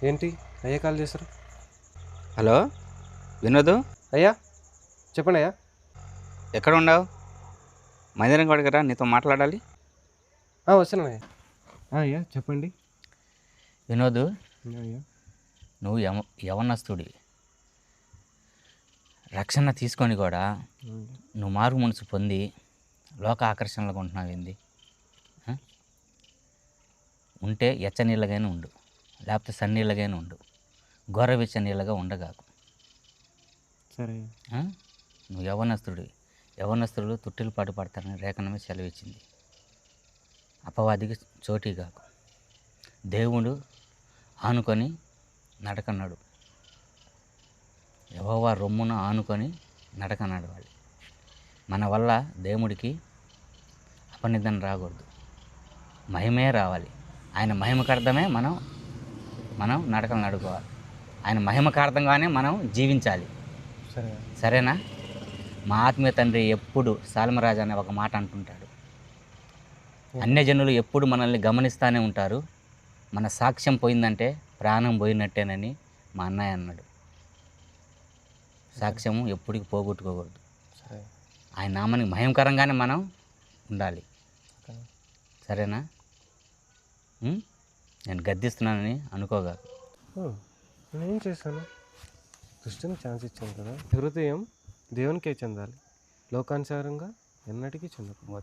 ఏంటి అయ్యా కాల్ చేశారు? హలో వినోద్, అయ్యా చెప్పండి అయ్యా. ఎక్కడ ఉండవు? మందిరం కాడికి రా, నీతో మాట్లాడాలి. వస్తున్నాను అయ్యా. అయ్యా చెప్పండి. వినోద్, అయ్యా నువ్వు యవనస్తుడివి. రక్షణ తీసుకొని కూడా నువ్వు మారు మనసు పొంది లోక ఆకర్షణలుగా ఉంటున్నావు ఏంది? ఉంటే ఎచ్చనీళ్ళగానే ఉండు, లేకపోతే సన్నీళ్ళగానే ఉండు, గొర్రెవిచ్చ నీళ్ళగా ఉండగాకు. సరే. నువ్వు యవనస్తుడివి. యవనస్తులు తుట్టిలు పాటు పడతారని రేఖనమే సెలవిచ్చింది. అపవాదికి చోటీ కాకు. దేవుడు ఆనుకొని నడకన్నాడు. యెహోవా రొమ్మున ఆనుకొని నడక నడవాలి. మన వల్ల దేవుడికి అపనిందన రాకూడదు, మహిమే రావాలి. ఆయన మహిమకార్థమే మనం నడకలు నడుకోవాలి. ఆయన మహిమకార్థంగానే మనం జీవించాలి. సరేనా? మా ఆత్మీయ తండ్రి ఎప్పుడు సాల్మరాజు అనే ఒక మాట అంటుంటాడు. అన్యజనులు ఎప్పుడు మనల్ని గమనిస్తూనే ఉంటారు. మన సాక్ష్యం పోయిందంటే ప్రాణం పోయినట్టేనని మా అన్నయ్య అన్నాడు. సాక్ష్యము ఎప్పటికి పోగొట్టుకోకూడదు. ఆయన నామానికి మహిమకరంగానే మనం ఉండాలి. సరేనా? నేను గద్దిస్తున్నానని అనుకోగా. నేనేం చేశాను? దృష్టిని ఛాన్స్ ఇచ్చాను కదా. హృదయం దేవునికే చెందాలి, లోకానుసారంగా ఎన్నటికీ చెందదు.